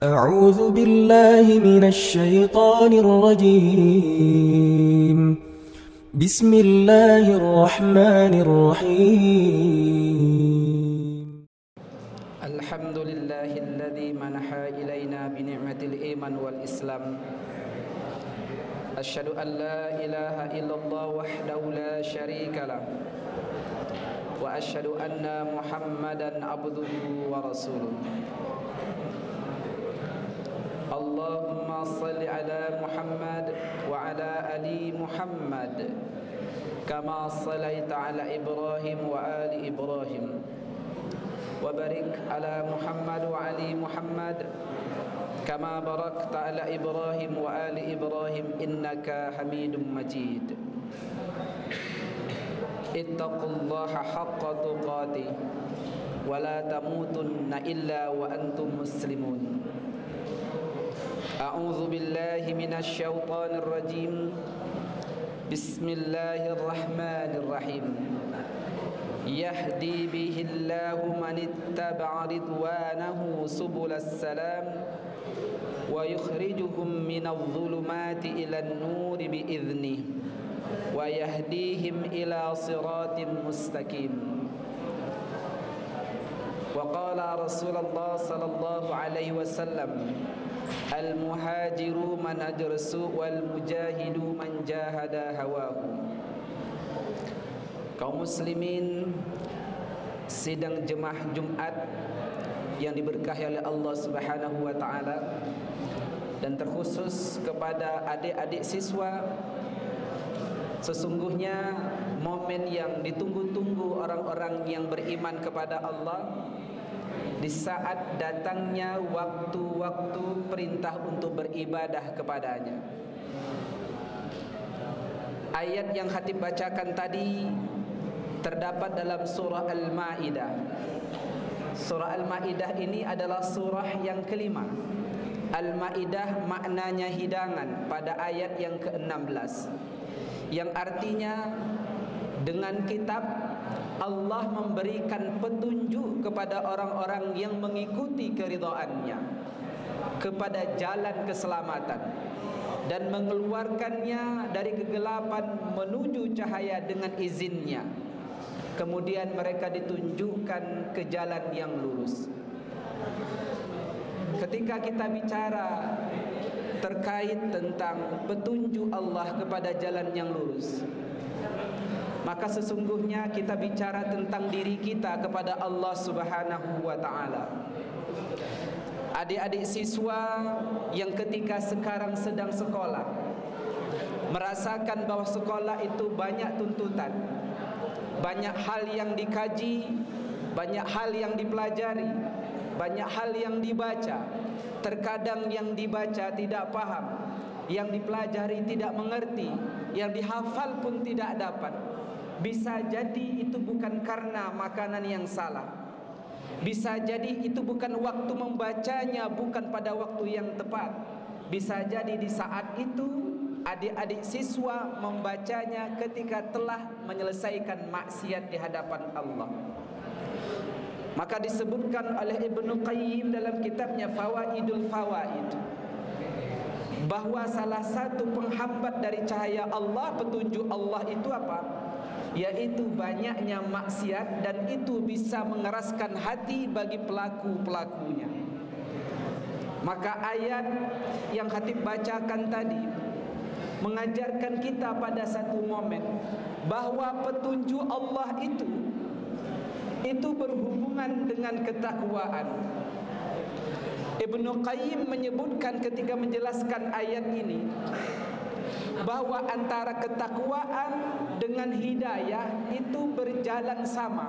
أعوذ بالله من الشيطان الرجيم. بسم الله الرحمن الرحيم. الحمد لله الذي منح إلينا بنعمة الإيمان والإسلام. أشهد أن لا إله إلا الله وحده لا شريك له، وأشهد أن محمدا عبده ورسوله. اللهم صل على محمد وعلى آل محمد كما صليت على إبراهيم وآل إبراهيم، وبارك على محمد وعلى محمد كما باركت على إبراهيم وآل إبراهيم إنك حميد مجيد. اتقوا الله حق تقاته ولا تموتن إلا وأنتم مسلمون. أعوذ بالله من الشيطان الرجيم. بسم الله الرحمن الرحيم. يهدي به الله من اتبع رضوانه سبل السلام ويخرجهم من الظلمات إلى النور بإذنه ويهديهم إلى صراط مستقيم. وقال رسول الله صلى الله عليه وسلم: المهاجر من أدرس والمجاهد من جاهد هواه. Kaum muslimin, sidang jemaah Jumat yang diberkahi oleh Allah Subhanahu wa taala, dan terkhusus kepada adik-adik siswa, sesungguhnya momen yang ditunggu-tunggu orang-orang yang beriman kepada Allah di saat datangnya waktu-waktu perintah untuk beribadah kepadanya. Ayat yang khatib bacakan tadi terdapat dalam surah Al-Maidah. Surah Al-Maidah ini adalah surah yang kelima. Al-Maidah maknanya hidangan pada ayat yang ke-16, yang artinya dengan kitab Allah memberikan petunjuk kepada orang-orang yang mengikuti keridhaannya kepada jalan keselamatan dan mengeluarkannya dari kegelapan menuju cahaya dengan izinnya. Kemudian mereka ditunjukkan ke jalan yang lurus. Ketika kita bicara terkait tentang petunjuk Allah kepada jalan yang lurus, maka sesungguhnya kita bicara tentang diri kita kepada Allah Subhanahu wa taala. Adik-adik siswa yang ketika sekarang sedang sekolah merasakan bahwa sekolah itu banyak tuntutan, banyak hal yang dikaji, banyak hal yang dipelajari, banyak hal yang dibaca. Terkadang yang dibaca tidak paham, yang dipelajari tidak mengerti, yang dihafal pun tidak dapat. Bisa jadi itu bukan karena makanan yang salah. Bisa jadi itu bukan waktu membacanya, bukan pada waktu yang tepat. Bisa jadi di saat itu adik-adik siswa membacanya ketika telah menyelesaikan maksiat di hadapan Allah. Maka disebutkan oleh Ibnu Qayyim dalam kitabnya Fawaidul Fawaid bahwa salah satu penghambat dari cahaya Allah, petunjuk Allah itu apa? Yaitu banyaknya maksiat, dan itu bisa mengeraskan hati bagi pelaku-pelakunya. Maka ayat yang khatib bacakan tadi mengajarkan kita pada satu momen bahwa petunjuk Allah itu berhubungan dengan ketakwaan. Ibnu Qayyim menyebutkan ketika menjelaskan ayat ini bahwa antara ketakwaan dengan hidayah itu berjalan sama.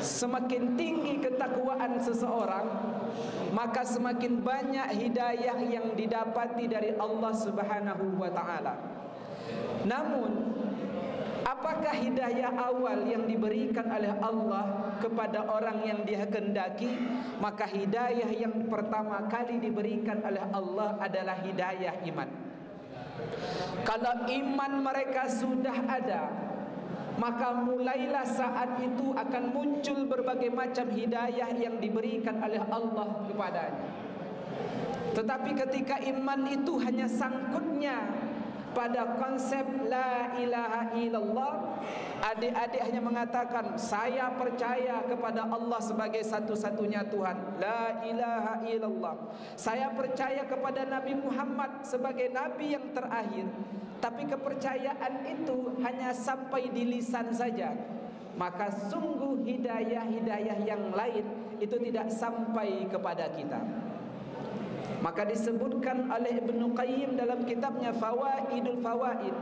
Semakin tinggi ketakwaan seseorang, maka semakin banyak hidayah yang didapati dari Allah Subhanahu wa taala. Namun, apakah hidayah awal yang diberikan oleh Allah kepada orang yang Dia kehendaki? Maka hidayah yang pertama kali diberikan oleh Allah adalah hidayah iman. Kalau iman mereka sudah ada, maka mulailah saat itu akan muncul berbagai macam hidayah yang diberikan oleh Allah kepadanya. Tetapi ketika iman itu hanya sangkutnya pada konsep la ilaha illallah, adik-adik hanya mengatakan saya percaya kepada Allah sebagai satu-satunya Tuhan, la ilaha illallah. Saya percaya kepada Nabi Muhammad sebagai nabi yang terakhir. Tapi kepercayaan itu hanya sampai di lisan saja. Maka sungguh hidayah-hidayah yang lain itu tidak sampai kepada kita. Maka disebutkan oleh Ibnu Qayyim dalam kitabnya Fawaidul Fawaid,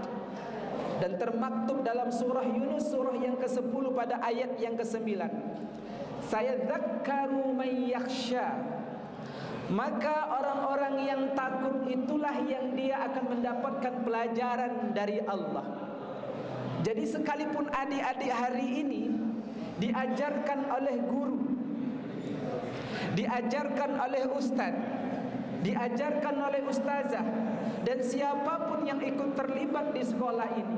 dan termaktub dalam surah Yunus surah yang ke-10 pada ayat yang ke-9. Sayadzakkaru man yakhsha. Maka orang-orang yang takut itulah yang dia akan mendapatkan pelajaran dari Allah. Jadi sekalipun adik-adik hari ini diajarkan oleh guru, diajarkan oleh ustaz, diajarkan oleh ustazah, dan siapapun yang ikut terlibat di sekolah ini,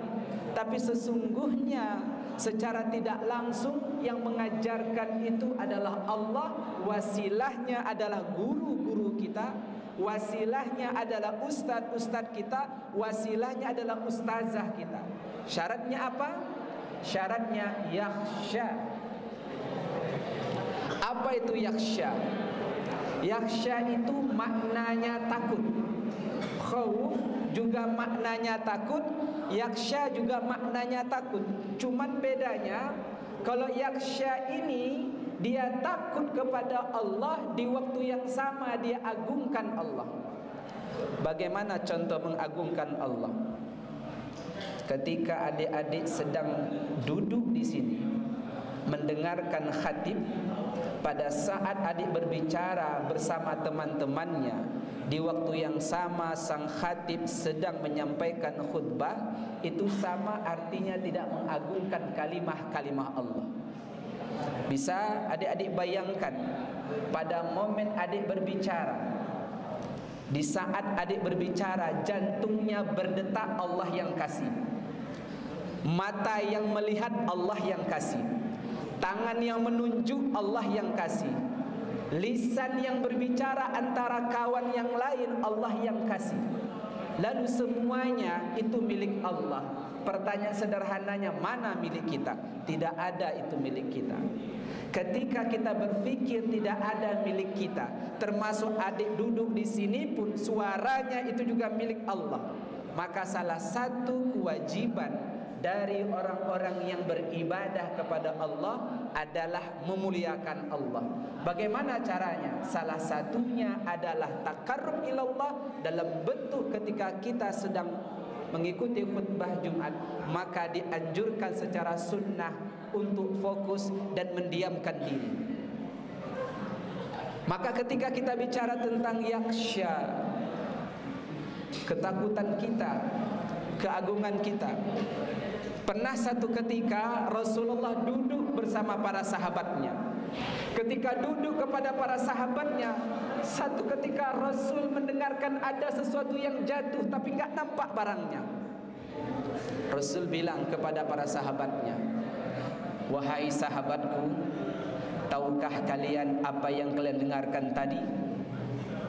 tapi sesungguhnya secara tidak langsung yang mengajarkan itu adalah Allah. Wasilahnya adalah guru-guru kita, wasilahnya adalah ustaz-ustaz kita, wasilahnya adalah ustazah kita. Syaratnya apa? Syaratnya yakhsha. Apa itu yakhsha? Yakhsha itu maknanya takut. Khauf juga maknanya takut, yakhsha juga maknanya takut. Cuman bedanya, kalau yakhsha ini dia takut kepada Allah, di waktu yang sama dia agungkan Allah. Bagaimana contoh mengagungkan Allah? Ketika adik-adik sedang duduk di sini mendengarkan khatib, pada saat adik berbicara bersama teman-temannya, di waktu yang sama sang khatib sedang menyampaikan khutbah, itu sama artinya tidak mengagungkan kalimah-kalimah Allah. Bisa adik-adik bayangkan pada momen adik berbicara, di saat adik berbicara jantungnya berdetak, Allah yang kasih, mata yang melihat Allah yang kasih, tangan yang menunjuk Allah yang kasih, lisan yang berbicara antara kawan yang lain Allah yang kasih. Lalu semuanya itu milik Allah. Pertanyaan sederhananya, mana milik kita? Tidak ada itu milik kita. Ketika kita berpikir tidak ada milik kita, termasuk adik duduk di sini pun suaranya itu juga milik Allah. Maka salah satu kewajiban dari orang-orang yang beribadah kepada Allah adalah memuliakan Allah. Bagaimana caranya? Salah satunya adalah taqarrub ilallah dalam bentuk ketika kita sedang mengikuti khutbah Jumat, maka dianjurkan secara sunnah untuk fokus dan mendiamkan diri. Maka ketika kita bicara tentang yakhsha, ketakutan kita, keagungan kita, pernah satu ketika Rasulullah duduk bersama para sahabatnya. Ketika duduk kepada para sahabatnya, satu ketika Rasul mendengarkan ada sesuatu yang jatuh tapi enggak nampak barangnya. Rasul bilang kepada para sahabatnya, "Wahai sahabatku, tahukah kalian apa yang kalian dengarkan tadi?"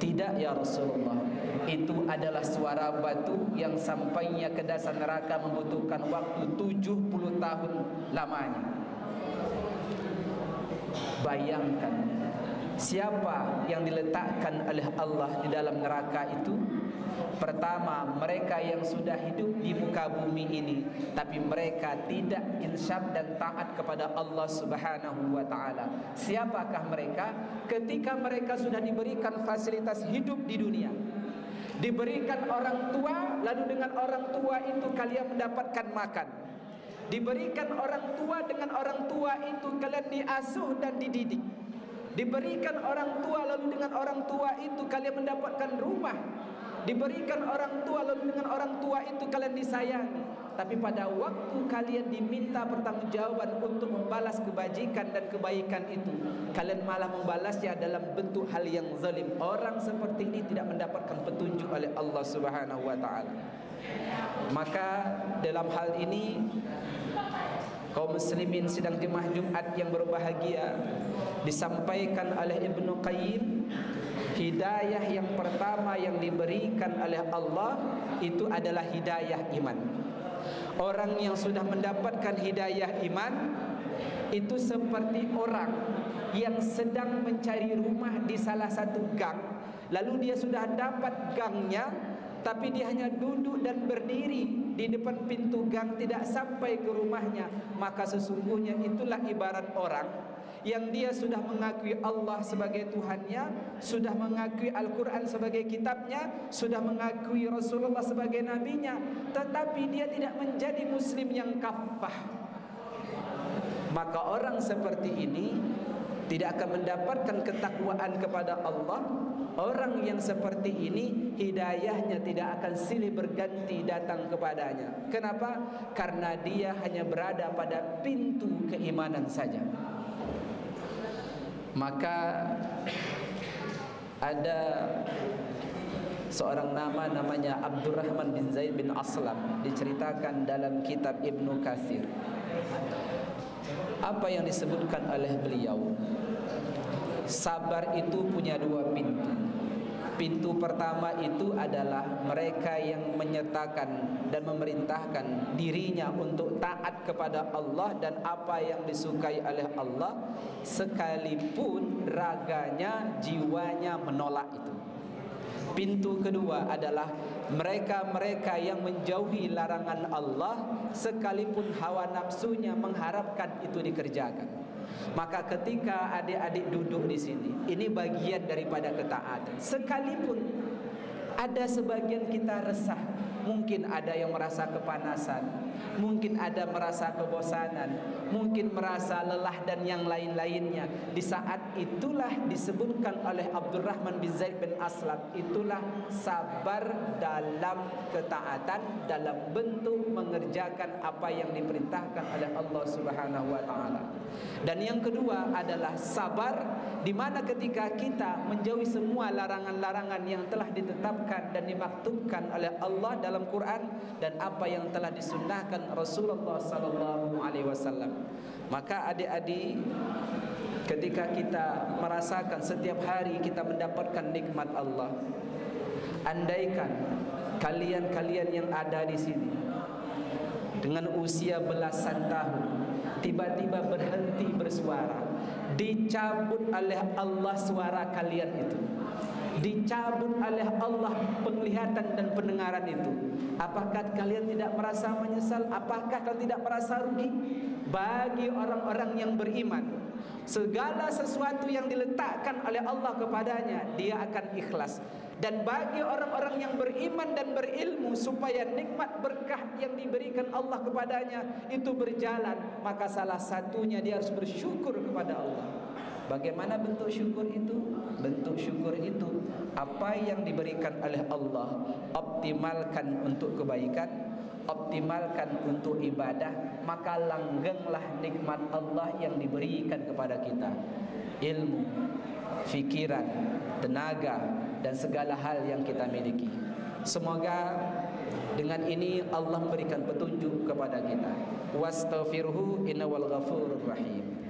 "Tidak ya Rasulullah, itu adalah suara batu yang sampainya ke dasar neraka membutuhkan waktu 70 tahun lamanya." Bayangkan, siapa yang diletakkan oleh Allah di dalam neraka itu? Pertama, mereka yang sudah hidup di muka bumi ini, tapi mereka tidak insyaf dan taat kepada Allah Subhanahu wa ta'ala. Siapakah mereka? Ketika mereka sudah diberikan fasilitas hidup di dunia, diberikan orang tua, lalu dengan orang tua itu kalian mendapatkan makan. Diberikan orang tua, dengan orang tua itu kalian diasuh dan dididik. Diberikan orang tua, lalu dengan orang tua itu kalian mendapatkan rumah. Diberikan orang tua, lalu dengan orang tua itu kalian disayangi. Tapi pada waktu kalian diminta pertanggungjawaban untuk membalas kebajikan dan kebaikan itu, kalian malah membalasnya dalam bentuk hal yang zalim. Orang seperti ini tidak mendapatkan petunjuk oleh Allah Subhanahu wa ta'ala. Maka dalam hal ini, kaum muslimin sidang jemaah Jumat yang berbahagia, disampaikan oleh Ibnu Qayyim, hidayah yang pertama yang diberikan oleh Allah itu adalah hidayah iman. Orang yang sudah mendapatkan hidayah iman itu seperti orang yang sedang mencari rumah di salah satu gang, lalu dia sudah dapat gangnya, tapi dia hanya duduk dan berdiri di depan pintu gang, tidak sampai ke rumahnya. Maka sesungguhnya itulah ibarat orang yang dia sudah mengakui Allah sebagai Tuhannya, sudah mengakui Al-Quran sebagai kitabnya, sudah mengakui Rasulullah sebagai nabinya, tetapi dia tidak menjadi muslim yang kafah. Maka orang seperti ini tidak akan mendapatkan ketakwaan kepada Allah. Orang yang seperti ini hidayahnya tidak akan silih berganti datang kepadanya. Kenapa? Karena dia hanya berada pada pintu keimanan saja. Maka ada seorang namanya Abdurrahman bin Zaid bin Aslam, diceritakan dalam kitab Ibnu Katsir. Apa yang disebutkan oleh beliau? Sabar itu punya dua pintu. Pintu pertama itu adalah mereka yang menyatakan dan memerintahkan dirinya untuk taat kepada Allah dan apa yang disukai oleh Allah, sekalipun raganya, jiwanya menolak itu. Pintu kedua adalah mereka-mereka yang menjauhi larangan Allah, sekalipun hawa nafsunya mengharapkan itu dikerjakan. Maka ketika adik-adik duduk di sini, ini bagian daripada ketaatan. Sekalipun ada sebagian kita resah, mungkin ada yang merasa kepanasan, mungkin ada merasa kebosanan, mungkin merasa lelah dan yang lain-lainnya. Di saat itulah disebutkan oleh Abdurrahman bin Zaid bin Aslam, itulah sabar dalam ketaatan, dalam bentuk mengerjakan apa yang diperintahkan oleh Allah Subhanahu wa taala. Dan yang kedua adalah sabar di mana ketika kita menjauhi semua larangan-larangan yang telah ditetapkan dan dimaktubkan oleh Allah dalam Quran dan apa yang telah disunnahkan Rasulullah sallallahu alaihi wasallam. Maka adik-adik, ketika kita merasakan setiap hari kita mendapatkan nikmat Allah, andaikan kalian-kalian yang ada di sini dengan usia belasan tahun tiba-tiba berhenti bersuara, dicabut oleh Allah suara kalian itu, dicabut oleh Allah penglihatan dan pendengaran itu, apakah kalian tidak merasa menyesal? Apakah kalian tidak merasa rugi? Bagi orang-orang yang beriman, segala sesuatu yang diletakkan oleh Allah kepadanya, dia akan ikhlas. Dan bagi orang-orang yang beriman dan berilmu, supaya nikmat berkah yang diberikan Allah kepadanya itu berjalan, maka salah satunya dia harus bersyukur kepada Allah. Bagaimana bentuk syukur itu? Bentuk syukur itu apa yang diberikan oleh Allah, optimalkan untuk kebaikan, optimalkan untuk ibadah, maka langgenglah nikmat Allah yang diberikan kepada kita. Ilmu, fikiran, tenaga, dan segala hal yang kita miliki. Semoga dengan ini Allah memberikan petunjuk kepada kita. Wastaghfirhu innahu ghafurur rahim.